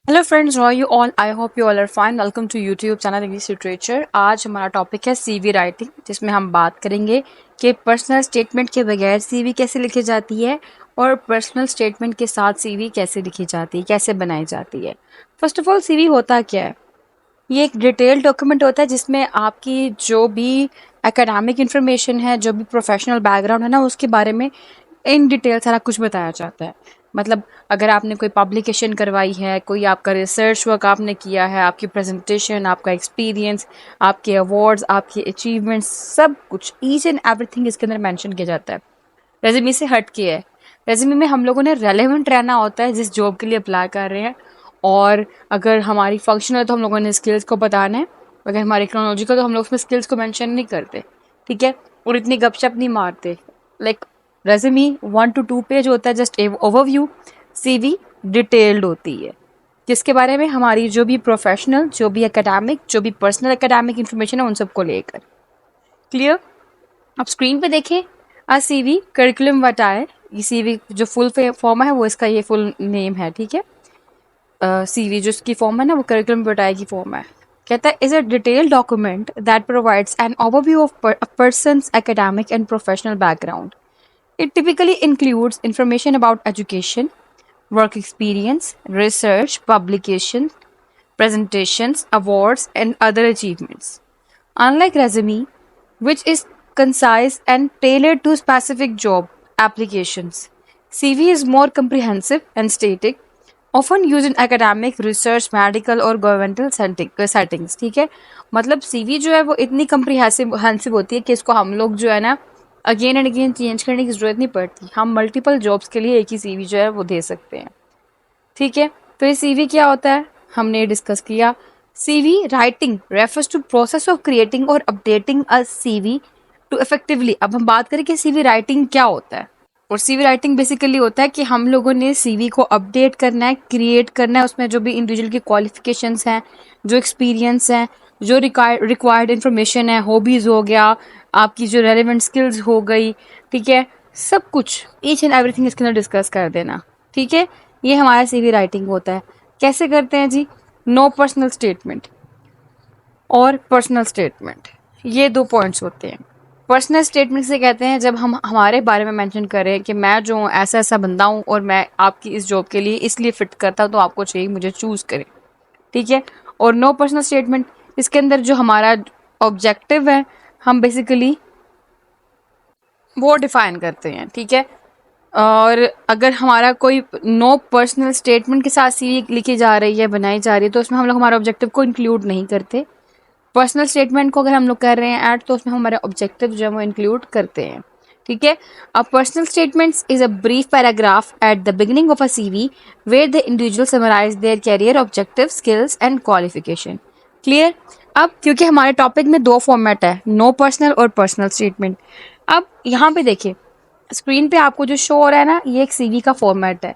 Hello friends, how are you all? I hope you all are fine. Welcome to YouTube channel English literature. आज हमारा topic है CV writing, जिसमें हम बात करेंगे कि पर्सनल स्टेटमेंट के बगैर सीवी कैसे लिखी जाती है और पर्सनल स्टेटमेंट के साथ सीवी कैसे लिखी जाती है, कैसे बनाई जाती है। फर्स्ट ऑफ ऑल, सीवी होता क्या है? ये एक डिटेल डॉक्यूमेंट होता है जिसमें आपकी जो भी एकेडमिक इन्फॉर्मेशन है, जो भी प्रोफेशनल बैकग्राउंड है ना, उसके बारे में इन डिटेल सारा कुछ बताया जाता है। मतलब अगर आपने कोई पब्लिकेशन करवाई है, कोई आपका रिसर्च वर्क आपने किया है, आपकी प्रेजेंटेशन, आपका एक्सपीरियंस, आपके अवार्ड्स, आपके अचीवमेंट्स, सब कुछ ईच एंड एवरीथिंग इसके अंदर मेंशन किया जाता है। रेज्यूमे से हट के है। रेज्यूमे में हम लोगों ने रेलेवेंट रहना होता है जिस जॉब के लिए अप्लाई कर रहे हैं, और अगर हमारी फंक्शनल है तो हम लोगों ने स्किल्स को बताना है। अगर हमारी इकोनॉमिकल तो हम लोग उसमें स्किल्स को मेंशन नहीं करते, ठीक है, और इतनी गपशप नहीं मारते। लाइक रेज्यूमे 1 to 2 पेज होता है, जस्ट ओवरव्यू। सीवी डिटेल्ड होती है, जिसके बारे में हमारी जो भी प्रोफेशनल, जो भी एकेडमिक, जो भी पर्सनल एकेडमिक इन्फॉर्मेशन है, उन सबको लेकर। क्लियर? आप स्क्रीन पे देखें, सीवी करिकुलम वटाए। ये सीवी जो फुल फॉर्म है वो इसका ये फुल नेम है, ठीक है। सीवी जो इसकी फॉर्म है ना, वो करिकुलम वटाए की फॉर्म है। कहता है, is a detail document that provides an overview of a persons academic and professional background. It typically includes information about education, work experience, research, publication, presentations, awards, and other achievements. Unlike resume, which is concise and tailored to specific job applications, CV is more comprehensive and static, often used in academic, research, medical और governmental settings. ठीक है, मतलब CV जो है वो इतनी comprehensive होती है कि इसको हम लोग जो है ना अगेन एंड अगेन चेंज करने की ज़रूरत नहीं पड़ती। हम मल्टीपल जॉब्स के लिए एक ही सीवी जो है वो दे सकते हैं, ठीक है। तो ये सीवी क्या होता है, हमने डिस्कस किया। CV writing refers to process of creating और updating a CV to effectively. अब हम बात करें कि सीवी राइटिंग क्या होता है। और सीवी राइटिंग बेसिकली होता है कि हम लोगों ने सीवी को अपडेट करना है, क्रिएट करना है, उसमें जो भी इंडिविजुअल की क्वालिफिकेशंस हैं, जो एक्सपीरियंस हैं, जो रिक्वायर्ड इन्फॉर्मेशन है, हॉबीज़ हो गया, आपकी जो रेलिवेंट स्किल्स हो गई, ठीक है, सब कुछ ईच एंड एवरीथिंग इसके अंदर डिस्कस कर देना, ठीक है। ये हमारा सीवी राइटिंग होता है। कैसे करते हैं जी? नो पर्सनल स्टेटमेंट और पर्सनल स्टेटमेंट, ये दो पॉइंट्स होते हैं। पर्सनल स्टेटमेंट से कहते हैं जब हम हमारे बारे में मेंशन करें कि मैं जो हूँ ऐसा ऐसा बंदा हूँ और मैं आपकी इस जॉब के लिए इसलिए फिट करता हूँ, तो आपको चाहिए मुझे चूज़ करें, ठीक है। और नो पर्सनल स्टेटमेंट, इसके अंदर जो हमारा ऑब्जेक्टिव है हम बेसिकली वो डिफाइन करते हैं, ठीक है। और अगर हमारा कोई नो पर्सनल स्टेटमेंट के साथ सीवी लिखी जा रही है, बनाई जा रही है, तो उसमें हम लोग हमारे ऑब्जेक्टिव को इंक्लूड नहीं करते। पर्सनल स्टेटमेंट को अगर हम लोग कर रहे हैं ऐड, तो उसमें हमारे ऑब्जेक्टिव जो है वो इंक्लूड करते हैं, ठीक है। A personal statements is a brief paragraph at the beginning of a CV where the individual summarise their career, objective, skills and qualification. Clear? अब क्योंकि हमारे टॉपिक में दो फॉर्मेट है, नो पर्सनल और पर्सनल स्टेटमेंट। अब यहाँ पे देखिए, स्क्रीन पे आपको जो शो हो रहा है ना, ये एक सीवी का फॉर्मेट है,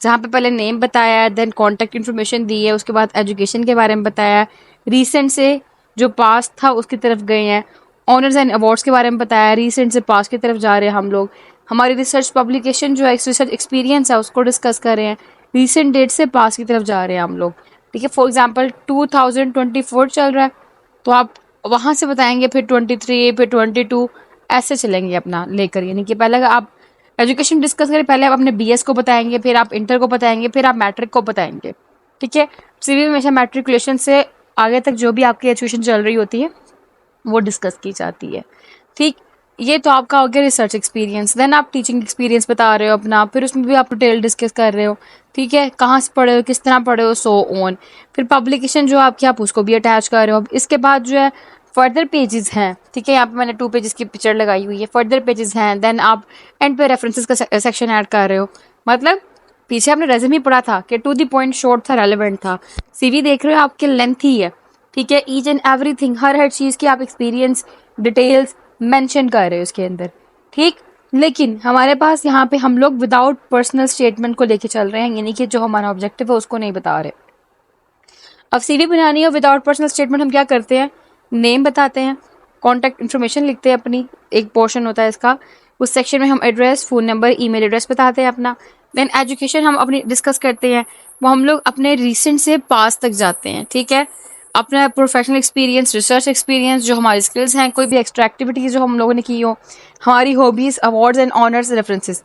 जहाँ पे पहले नेम बताया है, देन कॉन्टैक्ट इन्फॉर्मेशन दी है, उसके बाद एजुकेशन के बारे में बताया है, रिसेंट से जो पास था उसकी तरफ गए हैं, ऑनर्स एंड अवार्ड्स के बारे में बताया है, रिसेंट से पास की तरफ जा रहे हैं हम लोग, हमारी रिसर्च पब्लिकेशन जो है, रिसर्च एक्सपीरियंस है उसको डिस्कस कर रहे हैं, रिसेंट डेट से पास की तरफ जा रहे हैं हम लोग, ठीक है। फॉर एग्जाम्पल 2024 चल रहा है, तो आप वहाँ से बताएंगे, फिर 23, फिर 22, ऐसे चलेंगे अपना लेकर। यानी कि पहले आप एजुकेशन डिस्कस करें, पहले आप अपने बीएस को बताएंगे, फिर आप इंटर को बताएंगे, फिर आप मैट्रिक को बताएंगे, ठीक है। सीवी में हमेशा मैट्रिकुलेशन से आगे तक जो भी आपकी एजुकेशन चल रही होती है वो डिस्कस की जाती है, ठीक। ये तो आपका हो गया रिसर्च एक्सपीरियंस। देन आप टीचिंग एक्सपीरियंस बता रहे हो अपना, फिर उसमें भी आप डिटेल डिस्कस कर रहे हो, ठीक है, कहाँ से पढ़े हो, किस तरह पढ़े हो, सो ऑन। फिर पब्लिकेशन जो आपकी, आप उसको भी अटैच कर रहे हो। इसके बाद जो है फर्दर पेजेस हैं, ठीक है, यहाँ पे मैंने 2 पेजेस की पिक्चर लगाई हुई है, फर्दर पेजेस हैं। देन आप एंड पे रेफरेंसेस का सेक्शन ऐड कर रहे हो। मतलब पीछे आपने रेज्यूमे पढ़ा था कि टू द पॉइंट, शॉर्ट था, रेलेवेंट था। सीवी देख रहे हो आपके लेंथ ही है, ठीक है। ईच एंड एवरीथिंग, हर चीज़ की आप एक्सपीरियंस, डिटेल्स मेंशन कर रहे हो उसके अंदर, ठीक। लेकिन हमारे पास यहाँ पे हम लोग विदाउट पर्सनल स्टेटमेंट को लेके चल रहे हैं, यानी कि जो हमारा ऑब्जेक्टिव है उसको नहीं बता रहे। अब सीवी बनानी है विदाउट पर्सनल स्टेटमेंट, हम क्या करते हैं, नेम बताते हैं, कॉन्टैक्ट इन्फॉर्मेशन लिखते हैं अपनी, एक पोर्शन होता है इसका, उस सेक्शन में हम address, phone number, email address बताते हैं अपना। देन एजुकेशन हम अपनी डिस्कस करते हैं, वो हम लोग अपने रिसेंट से पास्ट तक जाते हैं, ठीक है। अपना प्रोफेशनल एक्सपीरियंस, रिसर्च एक्सपीरियंस, जो हमारी स्किल्स हैं, कोई भी एक्स्ट्रा एक्टिविटीज जो हम लोगों ने की हो, हमारी hobbies, awards and honours, references,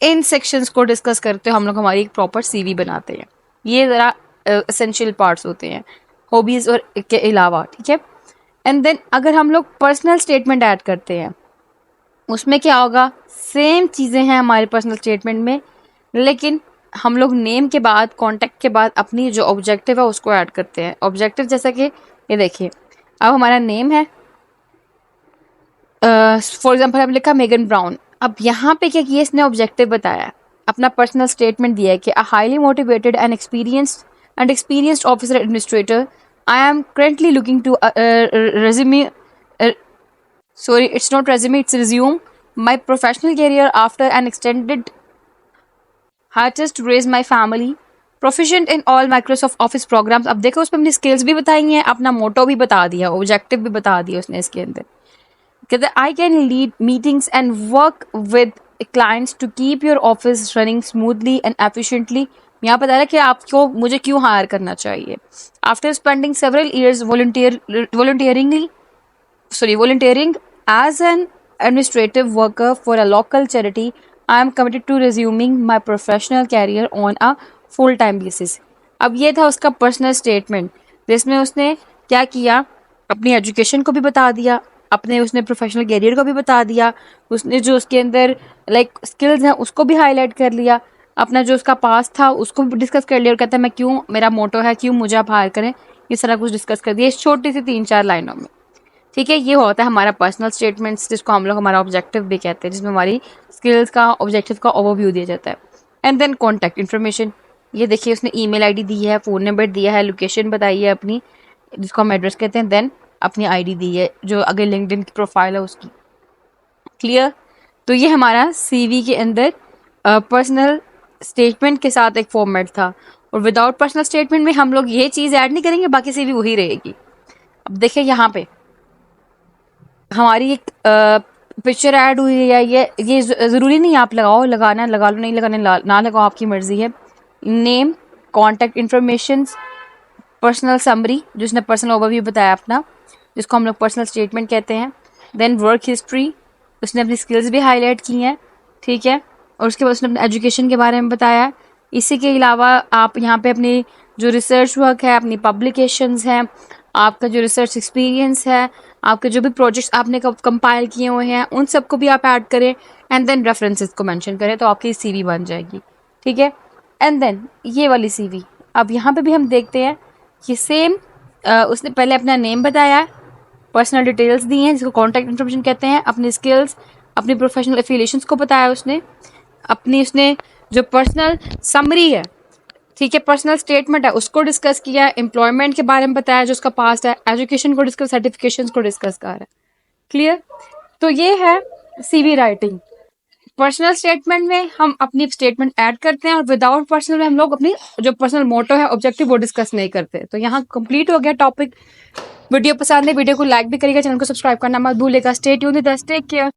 in sections को डिस्कस करते हुए हम लोग हमारी एक प्रॉपर सीवी बनाते हैं। ये ज़रा एसेंशियल पार्ट्स होते हैं हॉबीज़ और के अलावा, ठीक है। एंड देन अगर हम लोग पर्सनल स्टेटमेंट ऐड करते हैं, उसमें क्या होगा, सेम चीज़ें हैं हमारे पर्सनल स्टेटमेंट में, लेकिन हम लोग नेम के बाद, कॉन्टैक्ट के बाद अपनी जो ऑब्जेक्टिव है उसको ऐड करते हैं। ऑब्जेक्टिव जैसा कि ये देखिए, अब हमारा नेम है, फॉर एग्जांपल हमने लिखा मेगन ब्राउन। अब यहाँ पे क्या किया, इसने ऑब्जेक्टिव बताया, अपना पर्सनल स्टेटमेंट दिया है कि a highly motivated and experienced officer administrator, I am currently looking to resume, sorry, it's not resume, it's resume my professional career after an extended hiatus to raise my family, proficient in all Microsoft Office programs। अब देखो उसमें अपनी skills भी बताई हैं, अपना मोटो भी बता दिया, ऑब्जेक्टिव भी बता दिया उसने इसके अंदर। कहते I can lead meetings and work with clients to keep your office running smoothly and efficiently. यहाँ बता रहा है कि आपको मुझे क्यों हायर करना चाहिए। After spending several years volunteering as an administrative worker for a local charity, I am committed to resuming my professional career on a full-time basis। अब ये था उसका पर्सनल स्टेटमेंट, जिसमें उसने क्या किया, अपनी एजुकेशन को भी बता दिया, अपने उसने प्रोफेशनल करियर को भी बता दिया, उसने जो उसके अंदर स्किल्स हैं उसको भी हाईलाइट कर लिया, अपना जो उसका पास था उसको भी डिस्कस कर लिया, और कहता है मैं क्यों, मेरा मोटो है क्यों मुझे आप हायर करें, ये सारा कुछ डिस्कस कर दिया इस छोटी सी 3-4 लाइनों में, ठीक है। ये होता है हमारा पर्सनल स्टेटमेंट्स, जिसको हम लोग हमारा ऑब्जेक्टिव भी कहते हैं, जिसमें हमारी स्किल्स का, ऑब्जेक्टिव का ओवरव्यू दिया जाता है। एंड देन कॉन्टैक्ट इन्फॉर्मेशन, ये देखिए उसने ईमेल आईडी दी है, फ़ोन नंबर दिया है, लोकेशन बताई है अपनी, जिसको हम एड्रेस कहते हैं, देन अपनी आईडी दी है जो अगर लिंक्डइन की प्रोफाइल है उसकी। क्लियर। तो ये हमारा सीवी के अंदर पर्सनल स्टेटमेंट के साथ एक फॉर्मेट था, और विदाउट पर्सनल स्टेटमेंट में हम लोग ये चीज़ ऐड नहीं करेंगे, बाकी सीवी वही रहेगी। अब देखिए यहाँ पे हमारी एक पिक्चर ऐड हुई है, ये ज़रूरी नहीं आप लगाओ, लगाना लगा लो, नहीं लगाना ना लगाओ, आपकी मर्ज़ी है। Name, contact information, personal summary, जिसने पर्सनल ओवरव्यू बताया अपना, जिसको हम लोग पर्सनल स्टेटमेंट कहते हैं। देन वर्क हिस्ट्री, उसने अपनी स्किल्स भी हाईलाइट की हैं, ठीक है, और उसके बाद उसने अपने एजुकेशन के बारे में बताया। इसी के अलावा आप यहाँ पे अपनी जो रिसर्च वर्क है, अपनी पब्लिकेशंस हैं, आपका जो रिसर्च एक्सपीरियंस है, आपके जो भी प्रोजेक्ट्स आपने कंपाइल किए हुए हैं, उन सबको भी आप ऐड करें, एंड देन रेफरेंसेस को मेंशन करें, तो आपकी सीवी बन जाएगी, ठीक है। एंड देन ये वाली सीवी, अब यहाँ पे भी हम देखते हैं कि सेम उसने पहले अपना नेम बताया, पर्सनल डिटेल्स दी हैं जिसको कॉन्टैक्ट इन्फॉर्मेशन कहते हैं, अपनी स्किल्स, अपनी प्रोफेशनल एफिलिएशंस को बताया उसने, उसने जो पर्सनल समरी है, ठीक है, पर्सनल स्टेटमेंट है उसको डिस्कस किया, एम्प्लॉयमेंट के बारे में बताया जो उसका पास्ट है, एजुकेशन को डिस्कस, सर्टिफिकेशंस को डिस्कस कर रहा है। क्लियर। तो ये है सीवी राइटिंग। पर्सनल स्टेटमेंट में हम अपनी स्टेटमेंट ऐड करते हैं, और विदाउट पर्सनल में हम लोग अपनी जो पर्सनल मोटो है, ऑब्जेक्टिव, वो डिस्कस नहीं करते। तो यहाँ कंप्लीट हो गया टॉपिक। वीडियो पसंद है, वीडियो को लाइक भी करिएगा, चैनल को सब्सक्राइब करना मत भूलिएगा। Stay tuned with us, take care.